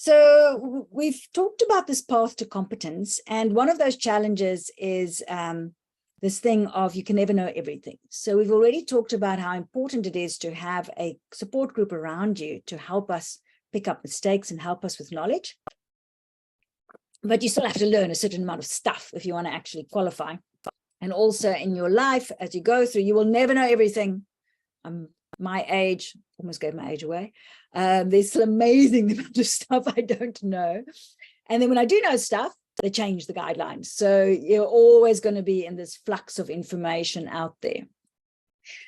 So we've talked about this path to competence, and one of those challenges is this thing of you can never know everything. So we've already talked about how important it is to have a support group around you to help us pick up mistakes and help us with knowledge. But you still have to learn a certain amount of stuff if you want to actually qualify. And also in your life, as you go through, you will never know everything. My age, almost gave my age away. There's still amazing amount of stuff I don't know. And then when I do know stuff, they change the guidelines. So you're always going to be in this flux of information out there.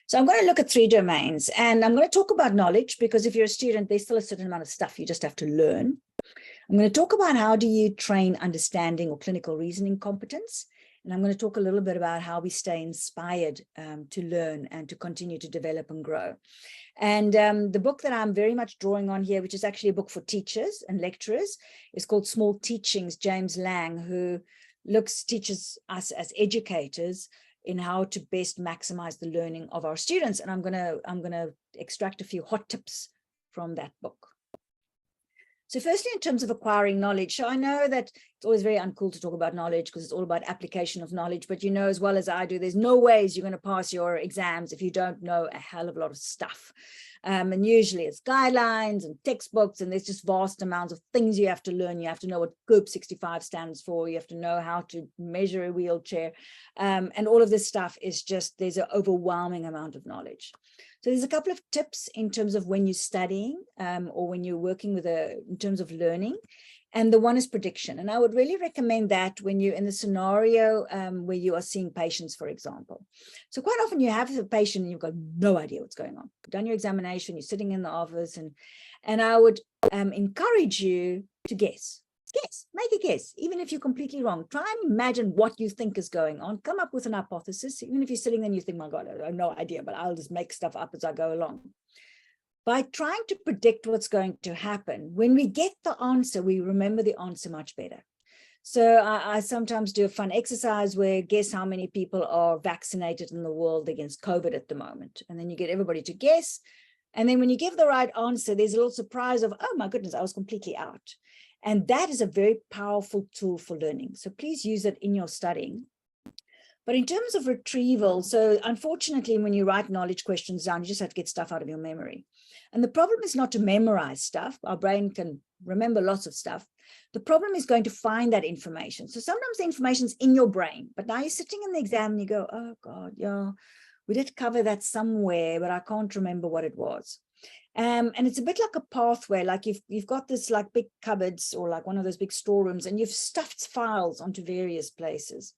So I'm going to look at 3 domains, and I'm going to talk about knowledge, because if you're a student, there's still a certain amount of stuff you just have to learn. I'm going to talk about how do you train understanding or clinical reasoning competence. And I'm going to talk a little bit about how we stay inspired to learn and to continue to develop and grow. And the book that I'm very much drawing on here, which is actually a book for teachers and lecturers, is called Small Teachings, James Lang, who teaches us as educators in how to best maximize the learning of our students. And I'm going to extract a few hot tips from that book. So firstly, in terms of acquiring knowledge, so I know that it's always very uncool to talk about knowledge because it's all about application of knowledge, but you know as well as I do, there's no ways you're going to pass your exams if you don't know a hell of a lot of stuff. And usually it's guidelines and textbooks, and there's just vast amounts of things you have to learn. You have to know what Group 65 stands for. You have to know how to measure a wheelchair. And all of this stuff is just, there's an overwhelming amount of knowledge. So there's a couple of tips in terms of when you're studying or when you're working with in terms of learning. And the one is prediction. And I would really recommend that when you're in the scenario where you are seeing patients, for example. So quite often you have a patient and you've got no idea what's going on. You've done your examination, you're sitting in the office, and I would encourage you to guess. Guess, make a guess, even if you're completely wrong. Try and imagine what you think is going on. Come up with an hypothesis. Even if you're sitting there and you think, my God, I have no idea, but I'll just make stuff up as I go along. By trying to predict what's going to happen, when we get the answer, we remember the answer much better. So I sometimes do a fun exercise where guess how many people are vaccinated in the world against COVID at the moment. And then you get everybody to guess. And then when you give the right answer, there's a little surprise of, oh my goodness, I was completely out. And that is a very powerful tool for learning. So please use it in your studying. But in terms of retrieval, so unfortunately, when you write knowledge questions down, you just have to get stuff out of your memory. And the problem is not to memorize stuff. Our brain can remember lots of stuff. The problem is going to find that information. So sometimes the information is in your brain, but now you're sitting in the exam and you go, oh God, yeah, we did cover that somewhere, but I can't remember what it was. And it's a bit like a pathway, like you've got this like big cupboards or like one of those big storerooms, and you've stuffed files onto various places.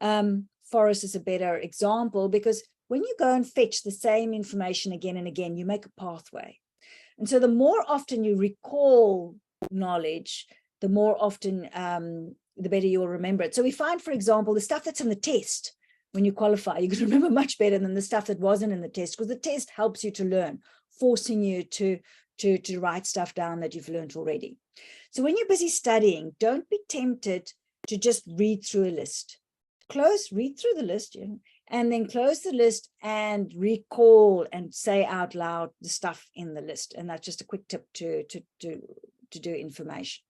Forest is a better example, because when you go and fetch the same information again and again, you make a pathway. And so the more often you recall knowledge, the more often, the better you'll remember it. So we find, for example, the stuff that's in the test, when you qualify, you can remember much better than the stuff that wasn't in the test, because the test helps you to learn, forcing you to write stuff down that you've learned already. So when you're busy studying, don't be tempted to just read through a list. Read through the list, and then close the list and recall and say out loud the stuff in the list. And that's just a quick tip to do information.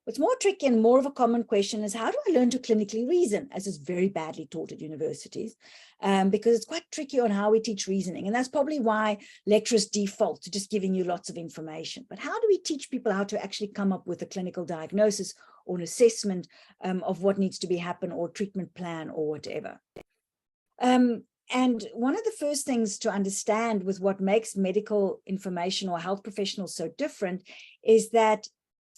What's more tricky and more of a common question is, how do I learn to clinically reason, as is very badly taught at universities, because it's quite tricky on how we teach reasoning. And that's probably why lecturers default to just giving you lots of information. But how do we teach people how to actually come up with a clinical diagnosis or an assessment of what needs to be happen, or treatment plan or whatever? And one of the first things to understand with what makes medical information or health professionals so different is that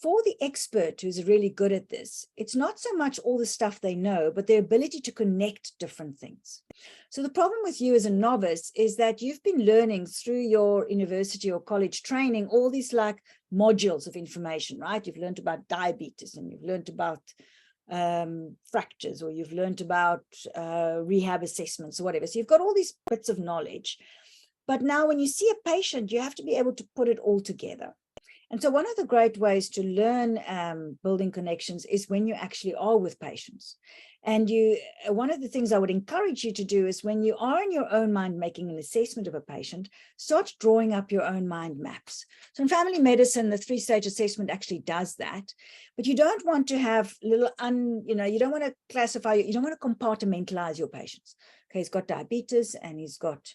for the expert who's really good at this, it's not so much all the stuff they know, but their ability to connect different things. So the problem with you as a novice is that you've been learning through your university or college training all these like modules of information, right? You've learned about diabetes, and you've learned about fractures, or you've learned about rehab assessments or whatever. So you've got all these bits of knowledge. But now when you see a patient, you have to be able to put it all together. And so one of the great ways to learn building connections is when you actually are with patients. And one of the things I would encourage you to do is when you are in your own mind making an assessment of a patient, start drawing up your own mind maps. So in family medicine, the 3-stage assessment actually does that. But you don't want to have you don't want to classify, you don't want to compartmentalize your patients. Okay, he's got diabetes and he's got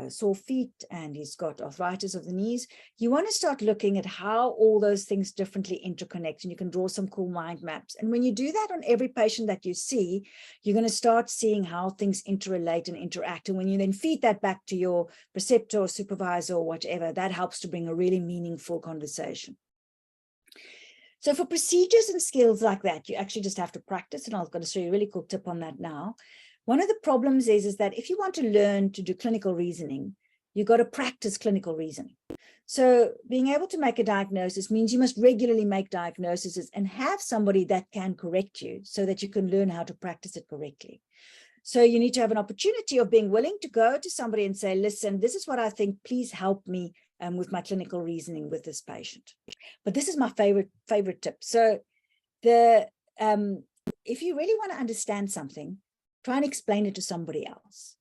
sore feet and he's got arthritis of the knees. You want to start looking at how all those things differently interconnect, and you can draw some cool mind maps. And when you do that on every patient that you see, you're going to start seeing how things interrelate and interact. And when you then feed that back to your preceptor or supervisor or whatever, that helps to bring a really meaningful conversation. So for procedures and skills like that, you actually just have to practice. And I'm going to show you a really cool tip on that now. One of the problems is that if you want to learn to do clinical reasoning, you've got to practice clinical reasoning. So being able to make a diagnosis means you must regularly make diagnoses and have somebody that can correct you so that you can learn how to practice it correctly. So you need to have an opportunity of being willing to go to somebody and say, listen, this is what I think, please help me with my clinical reasoning with this patient. But this is my favorite tip. So if you really want to understand something, try and explain it to somebody else.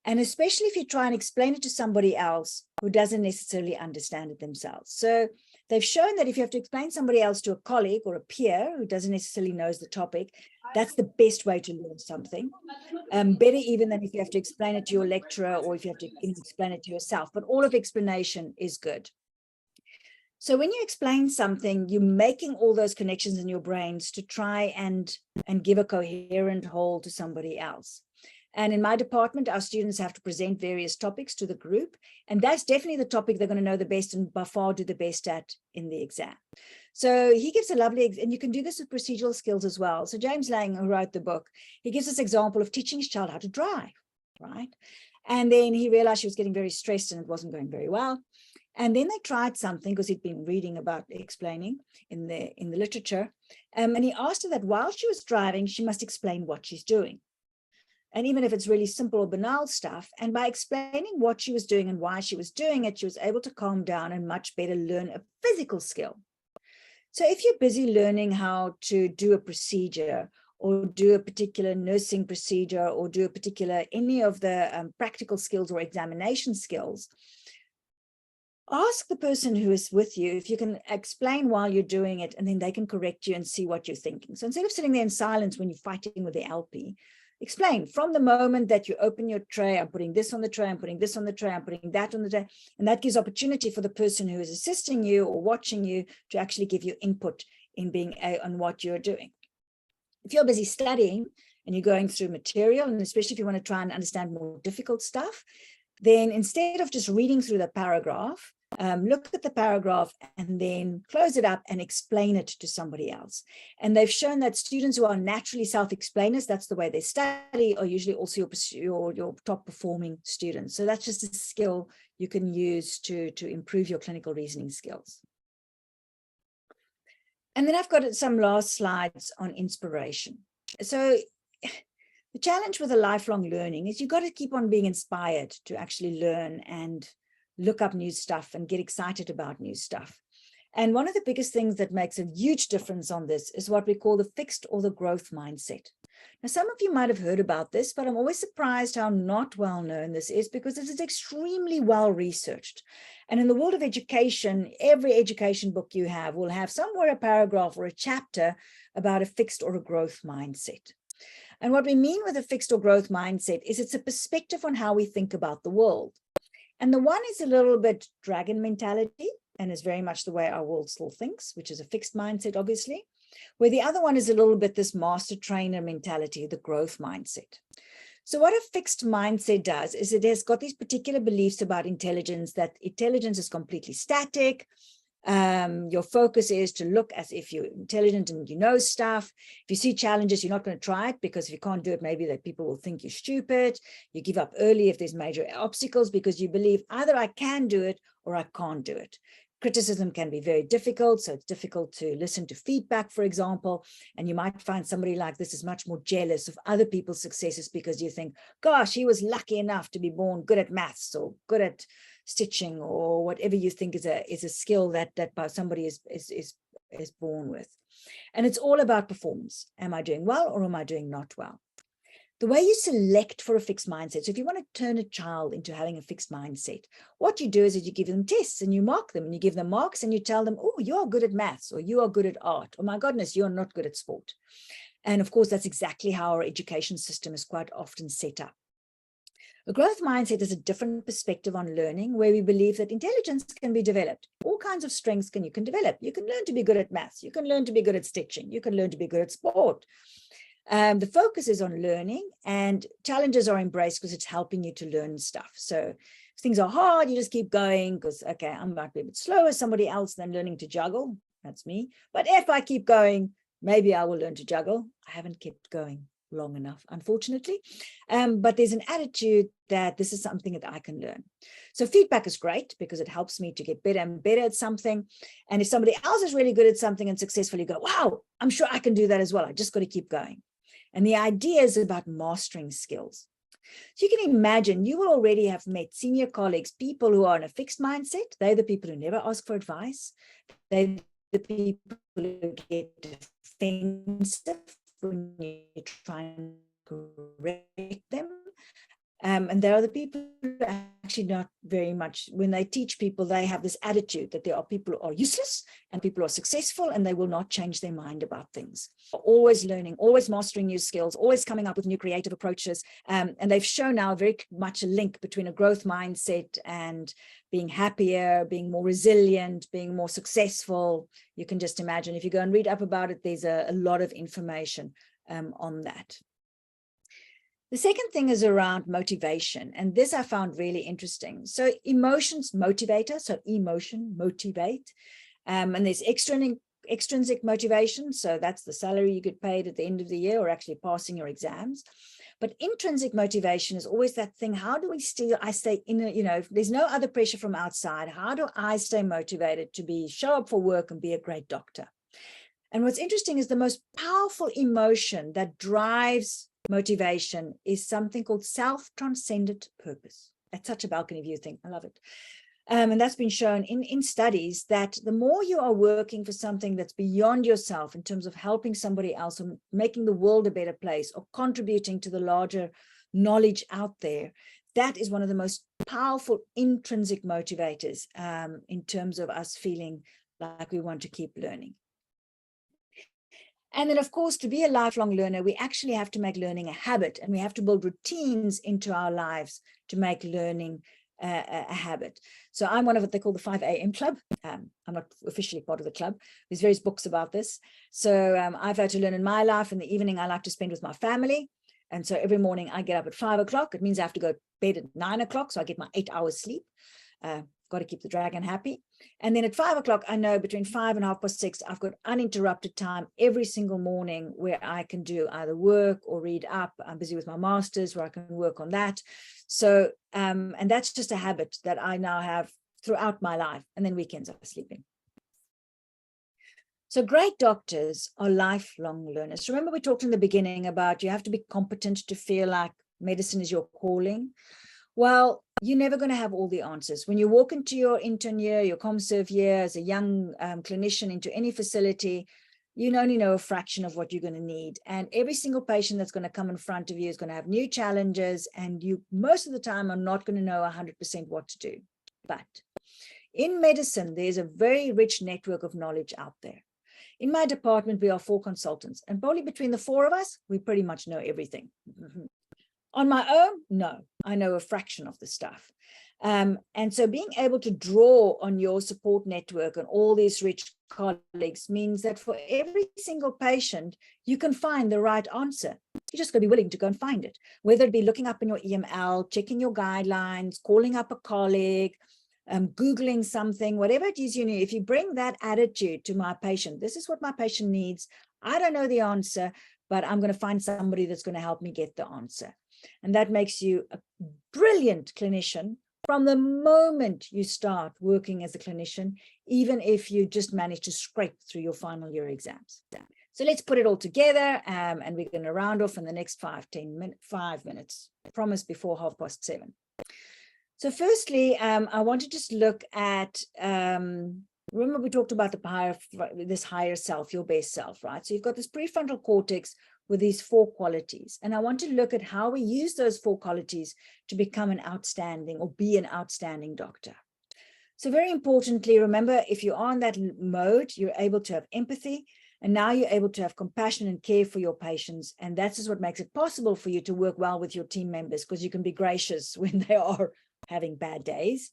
And especially if you try and explain it to somebody else who doesn't necessarily understand it themselves. So they've shown that if you have to explain somebody else to a colleague or a peer who doesn't necessarily knows the topic, that's the best way to learn something. Better even than if you have to explain it to your lecturer or if you have to explain it to yourself. But all of explanation is good. So when you explain something, you're making all those connections in your brains to try and give a coherent whole to somebody else. And in my department, our students have to present various topics to the group. And that's definitely the topic they're going to know the best and by far do the best at in the exam. So he gives a lovely, and you can do this with procedural skills as well. So James Lang, who wrote the book, he gives this example of teaching his child how to drive, right? And then he realized she was getting very stressed and it wasn't going very well. And then they tried something because he'd been reading about explaining in the literature. And he asked her that while she was driving, she must explain what she's doing. And even if it's really simple or banal stuff, and by explaining what she was doing and why she was doing it, she was able to calm down and much better learn a physical skill. So if you're busy learning how to do a procedure or do a particular nursing procedure or do a particular, any of the practical skills or examination skills, ask the person who is with you if you can explain while you're doing it, and then they can correct you and see what you're thinking. So instead of sitting there in silence when you're fighting with the LP, explain from the moment that you open your tray, I'm putting this on the tray, I'm putting this on the tray, I'm putting that on the tray. And that gives opportunity for the person who is assisting you or watching you to actually give you input in being on what you're doing. If you're busy studying and you're going through material, and especially if you want to try and understand more difficult stuff, then instead of just reading through the paragraph, look at the paragraph and then close it up and explain it to somebody else. And they've shown that students who are naturally self-explainers, that's the way they study, are usually also your top performing students. So that's just a skill you can use to improve your clinical reasoning skills. And then I've got some last slides on inspiration. So the challenge with a lifelong learning is you've got to keep on being inspired to actually learn and look up new stuff and get excited about new stuff. And one of the biggest things that makes a huge difference on this is what we call the fixed or the growth mindset. Now, some of you might have heard about this, but I'm always surprised how not well known this is because this is extremely well researched. And in the world of education, every education book you have will have somewhere a paragraph or a chapter about a fixed or a growth mindset. And what we mean with a fixed or growth mindset is it's a perspective on how we think about the world. And the one is a little bit dragon mentality and is very much the way our world still thinks, which is a fixed mindset, obviously, where the other one is a little bit this master trainer mentality, the growth mindset. So what a fixed mindset does is it has got these particular beliefs about intelligence, that intelligence is completely static. Your focus is to look as if you're intelligent and you know stuff. If you see challenges, you're not going to try it because if you can't do it, maybe that people will think you're stupid. You give up early if there's major obstacles because you believe either I can do it or I can't do it. Criticism can be very difficult, so it's difficult to listen to feedback, for example, and you might find somebody like this is much more jealous of other people's successes because you think, gosh, he was lucky enough to be born good at maths or good at stitching or whatever you think is a skill that somebody is born with. And it's all about performance. Am I doing well or am I doing not well? The way you select for a fixed mindset, so if you want to turn a child into having a fixed mindset, what you do is that you give them tests and you mark them and you give them marks and you tell them, oh, you are good at maths or you are good at art, or my goodness, you're not good at sport. And of course, that's exactly how our education system is quite often set up. A growth mindset is a different perspective on learning, where we believe that intelligence can be developed. All kinds of strengths you can develop. You can learn to be good at maths. You can learn to be good at stitching. You can learn to be good at sport. The focus is on learning, and challenges are embraced because it's helping you to learn stuff. So if things are hard, you just keep going because, okay, I might be a bit slower somebody else than learning to juggle. That's me. But if I keep going, maybe I will learn to juggle. I haven't kept going long enough, unfortunately. But there's an attitude that this is something that I can learn. So feedback is great because it helps me to get better and better at something. And if somebody else is really good at something and successful, you go, wow, I'm sure I can do that as well. I just got to keep going. And the idea is about mastering skills. So you can imagine you will already have met senior colleagues, people who are in a fixed mindset. They're the people who never ask for advice. They're the people who get defensive when you try and correct them. And there are the people who actually not very much, when they teach people, they have this attitude that there are people who are useless and people who are successful and they will not change their mind about things. Always learning, always mastering new skills, always coming up with new creative approaches. And they've shown now very much a link between a growth mindset and being happier, being more resilient, being more successful. You can just imagine if you go and read up about it, there's a lot of information on that. The second thing is around motivation, and this I found really interesting. So emotions motivate us, so emotion, motivate, and there's extrinsic motivation, so that's the salary you get paid at the end of the year or actually passing your exams. But intrinsic motivation is always that thing, how do I stay in, if there's no other pressure from outside, how do I stay motivated to show up for work and be a great doctor? And what's interesting is the most powerful emotion that drives motivation is something called self-transcendent purpose. That's such a balcony view thing. I love it. And that's been shown in studies that the more you are working for something that's beyond yourself in terms of helping somebody else or making the world a better place or contributing to the larger knowledge out there, that is one of the most powerful intrinsic motivators in terms of us feeling like we want to keep learning. And then, of course, to be a lifelong learner, we actually have to make learning a habit, and we have to build routines into our lives to make learning a habit. So I'm one of what they call the 5 a.m. club. I'm not officially part of the club. There's various books about this. So I've had to learn in my life. In the evening, I like to spend with my family. And so every morning I get up at 5 o'clock. It means I have to go to bed at 9 o'clock. So I get my 8 hours sleep. Got to keep the dragon happy. And then at 5 o'clock, I know between 5 and 6:30, I've got uninterrupted time every single morning where I can do either work or read up. I'm busy with my master's where I can work on that. So, and that's just a habit that I now have throughout my life. And then weekends I'm sleeping. So great doctors are lifelong learners. Remember we talked in the beginning about you have to be competent to feel like medicine is your calling. Well, you're never going to have all the answers. When you walk into your intern year, your ComServe year as a young clinician into any facility, you only know a fraction of what you're going to need. And every single patient that's going to come in front of you is going to have new challenges. And you, most of the time, are not going to know 100% what to do. But in medicine, there's a very rich network of knowledge out there. In my department, we are 4 consultants. And probably between the 4 of us, we pretty much know everything. On my own, no, I know a fraction of the stuff. And so being able to draw on your support network and all these rich colleagues means that for every single patient, you can find the right answer. You just got to be willing to go and find it, whether it be looking up in your EML, checking your guidelines, calling up a colleague, Googling something, whatever it is you need. If you bring that attitude to my patient, this is what my patient needs. I don't know the answer, but I'm going to find somebody that's going to help me get the answer. And that makes you a brilliant clinician from the moment you start working as a clinician, even if you just manage to scrape through your final year exams. So let's put it all together, and we're going to round off in the next 5 minutes. I promise before 7:30. So firstly, I want to just look at, remember we talked about this higher self, your best self, right? So you've got this prefrontal cortex with these 4 qualities. And I want to look at how we use those 4 qualities to become an outstanding or be an outstanding doctor. So very importantly, remember, if you're on that mode, you're able to have empathy, and now you're able to have compassion and care for your patients. And that is what makes it possible for you to work well with your team members, because you can be gracious when they are having bad days.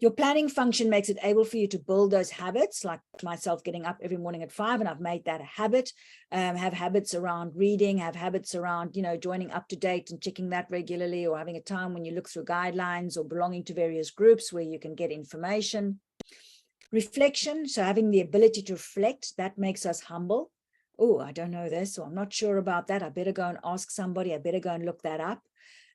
Your planning function makes it able for you to build those habits, like myself getting up every morning at 5, and I've made that a habit. Have habits around reading, have habits around, joining up to date and checking that regularly, or having a time when you look through guidelines, or belonging to various groups where you can get information. Reflection, so having the ability to reflect, that makes us humble. Oh, I don't know this, or I'm not sure about that. I better go and ask somebody. I better go and look that up.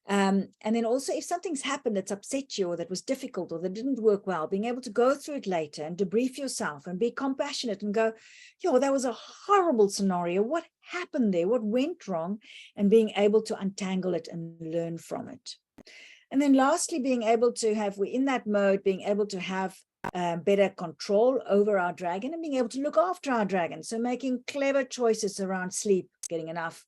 And then also, if something's happened that's upset you, or that was difficult, or that didn't work well, being able to go through it later and debrief yourself and be compassionate and go, yo, that was a horrible scenario. What happened there? What went wrong? And being able to untangle it and learn from it. And then lastly, being able to have, we're in that mode, being able to have better control over our dragon and being able to look after our dragon. So making clever choices around sleep, getting enough,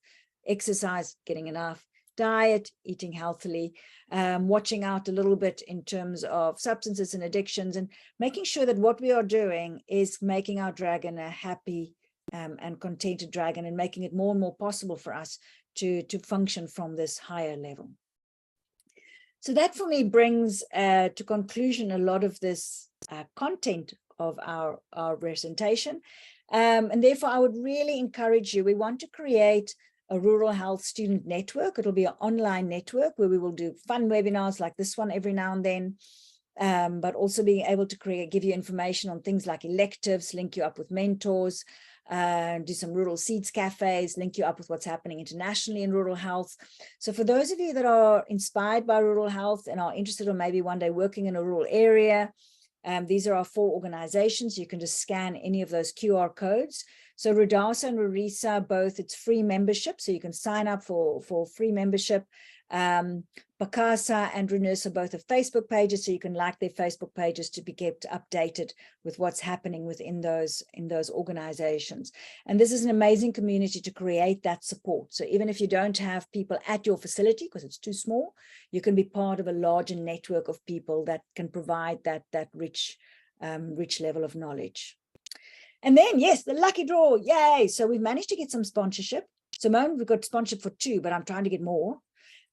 exercise, getting enough, diet, eating healthily, watching out a little bit in terms of substances and addictions, and making sure that what we are doing is making our dragon a happy and contented dragon, and making it more and more possible for us to function from this higher level. So that for me brings to conclusion a lot of this content of our presentation. And therefore, I would really encourage you, we want to create a rural health student network. It'll be an online network where we will do fun webinars like this one every now and then, but also being able to give you information on things like electives, link you up with mentors, do some rural seeds cafes, link you up with what's happening internationally in rural health. So for those of you that are inspired by rural health and are interested, or maybe one day working in a rural area, these are our 4 organizations. You can just scan any of those QR codes. So RuDASA and RuReSA, both, it's free membership, so you can sign up for free membership. PACASA and RuNurSA both have Facebook pages, so you can like their Facebook pages to be kept updated with what's happening within those organizations. And this is an amazing community to create that support. So even if you don't have people at your facility because it's too small, you can be part of a larger network of people that can provide that rich level of knowledge. And then, yes, the lucky draw, yay. So we've managed to get some sponsorship. So moment we've got sponsorship for 2, but I'm trying to get more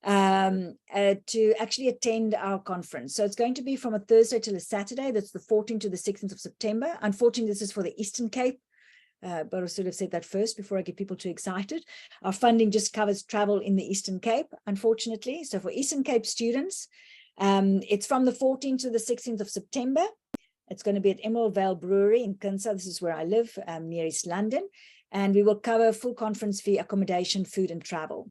to actually attend our conference. So it's going to be from a Thursday till a Saturday. That's the 14th to the 16th of September. Unfortunately, this is for the Eastern Cape. But I sort of said that first before I get people too excited. Our funding just covers travel in the Eastern Cape, unfortunately. So for Eastern Cape students, it's from the 14th to the 16th of September. It's going to be at Emerald Vale Brewery in Kinsa. This is where I live, near East London. And we will cover full conference fee, accommodation, food, and travel.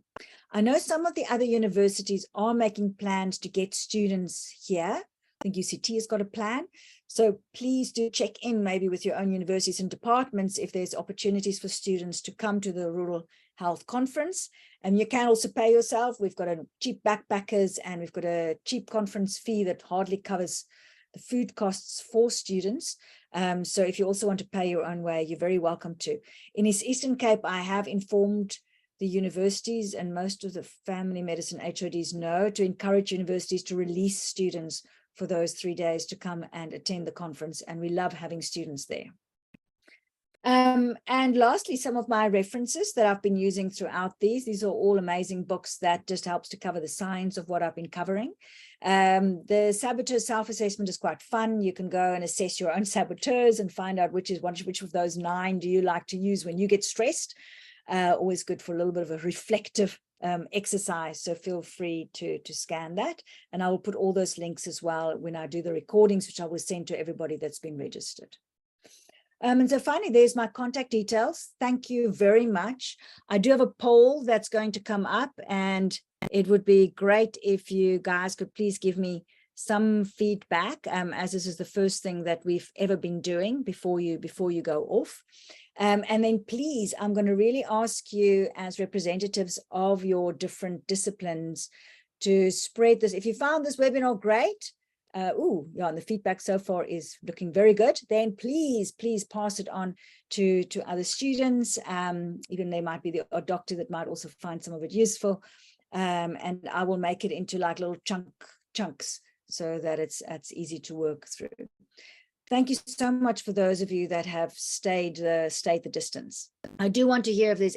I know some of the other universities are making plans to get students here. I think UCT has got a plan. So please do check in maybe with your own universities and departments if there's opportunities for students to come to the Rural Health Conference. And you can also pay yourself. We've got a cheap backpackers and we've got a cheap conference fee that hardly covers the food costs for students. So if you also want to pay your own way, you're very welcome to. In Eastern Cape, I have informed the universities, and most of the family medicine HODs know, to encourage universities to release students for those 3 days to come and attend the conference. And we love having students there. And lastly, some of my references that I've been using throughout these are all amazing books that just helps to cover the science of what I've been covering. The saboteur self-assessment is quite fun. You can go and assess your own saboteurs and find out which of those 9 do you like to use when you get stressed. Always good for a little bit of a reflective exercise. So feel free to scan that. And I will put all those links as well when I do the recordings, which I will send to everybody that's been registered. And so finally, there's my contact details. Thank you very much. I do have a poll that's going to come up, and it would be great if you guys could please give me some feedback, as this is the first thing that we've ever been doing before you go off. And then please, I'm going to really ask you as representatives of your different disciplines to spread this. If you found this webinar great, yeah, and the feedback so far is looking very good, then please pass it on to other students. Even there might be a doctor that might also find some of it useful. And I will make it into like little chunks so that it's easy to work through. Thank you so much for those of you that have stayed the distance. I do want to hear if there's